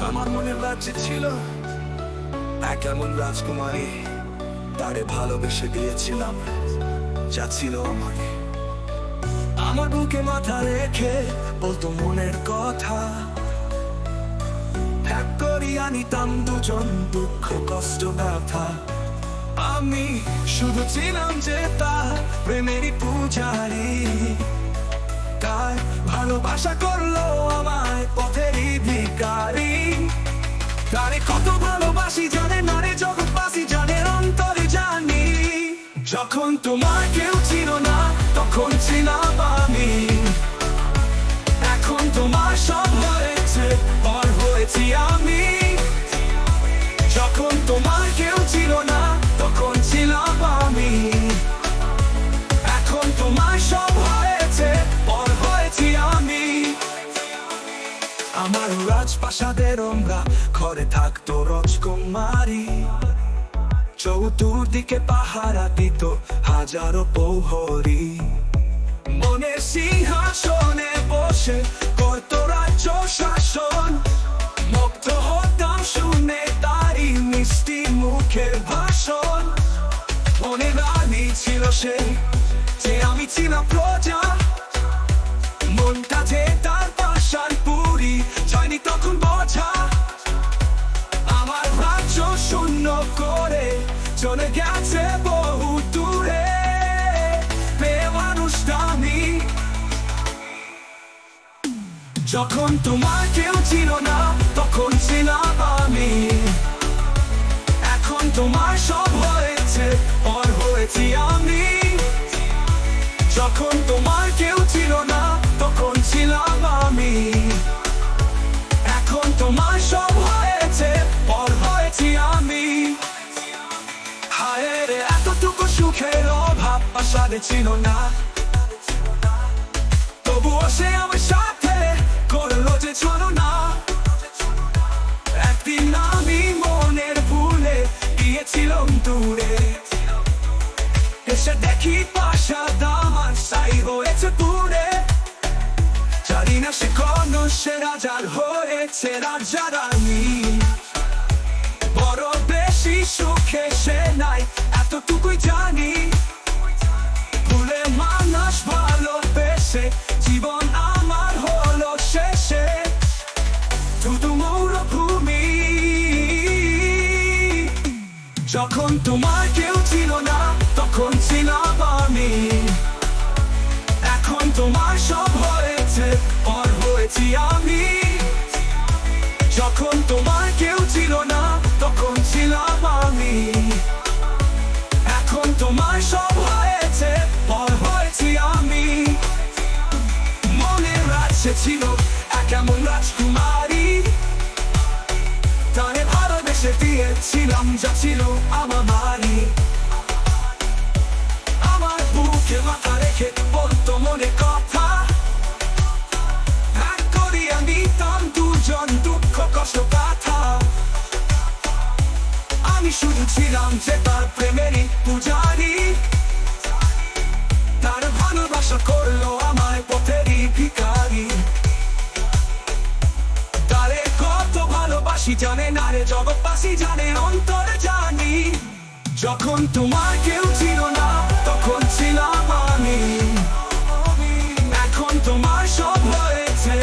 আমার মনের রাজ্যে ছিল এক এমন রাজকুমারী, তারে ভালোবেসে দিয়েছিলাম যা ছিল আমাকে। আমার বুকে মাথা রেখে বলতো মনের কথা, এক করিয়া নিতাম দুজন দুঃখ কষ্ট ব্যথা। আমি শুধু ছিলাম যে তার প্রেমেরই পূজারি, তাই ভালোবাসা করলো আমায় পথেরই ভিখারি। তারে কত ভালোবাসি জানে না রে জগৎবাসী, জানে অন্তরে জানি। যখন তোমার কেউ ছিল না তখন ছিলাম আমি, এখন তোমার সব হয়েছে পর হয়েছি আমি। যখন তোমার কেউ ছিল না তখন ছিলাম আমি, এখন তোমার সব হয়েছে পর হয়েছি আমি। আমার রাজপ্রাসাদের রঙা ঘরে থাকতো রাজকুমারী, চতুর্দিকে পাহারা দিত হাজারো প্রহরী। মনের সিংহাসনে বসে করতো রাজ্য শাসন, মুগ্ধ হতাম শুনে তারই মিষ্টি মুখের ভাষণ। মনে রানী ছিল সে, যে আমি ছিলাম প্রজা, মনটা যে তার পাষাণ পুরী, যায়নি তখন বোঝা। আমার রাজ্য শূন্য করে চলে গেছে বহু দূরে, মেয়ে মানুষটা আমি। যখন তোমার কেউ ছিল না তখন ছিলাম আমি, এখন তোমার সব হয়েছে পর হয়েছি আমি। যখন তোমার কেউ ছিল না তখন ছিলাম আমি, এখন তোমার সব হয়েছে পর হয়েছি আমি। হায় রে এতটুকু সুখের অভাব আশারে ছিল না, তবুও সে আমার সাথে করলো যে ছলনা। একদিন আমি মনের ভুলে গিয়েছিলাম দূরে, এসে দেখি প্রাসাদ আমার ছাই হয়েছে পুড়ে। জানি না সে কোন সে রাজার হয়েছে রাজা রানী, বড় বেশি সুখে সে নাই এতটুকুই জানি। ভুলে মানুষ ভালোবেসে জীবন আমার হলো শেষে, শুধু মরুভূমি। যখন তোমার কেউ ছিল না তখন ছিলাম আমি, এখন তোমার সব হয়েছে পর হয়েছি আমি। যখন তোমার কেউ ছিল না তখন ছিলাম আমি, এখন তোমার সব হয়েছে পর হয়েছি আমি। মনের রাজ্যে ছিল এক এমন রাজকুমারী, তারে ভালোবেসে দিয়েছিলাম যা ছিল আমারই। আমার বুকে মাথা রেখে বলতো মনে কথা, এক করিয়া নিতাম দুজন দুঃখ কষ্ট ব্যথা। আমি শুধু ছিলাম যে তার প্রেমেরই পূজারি, তার ভালোবাসা করলো আমায় পথেরই ভিখারি। তারে কত ভালোবাসি জানে না রে জগৎবাসী, জানে অন্তরে জানি। যখন তোমার কেউ ছিল না তখন ছিলাম আমি, এখন তোমার সব হয়েছে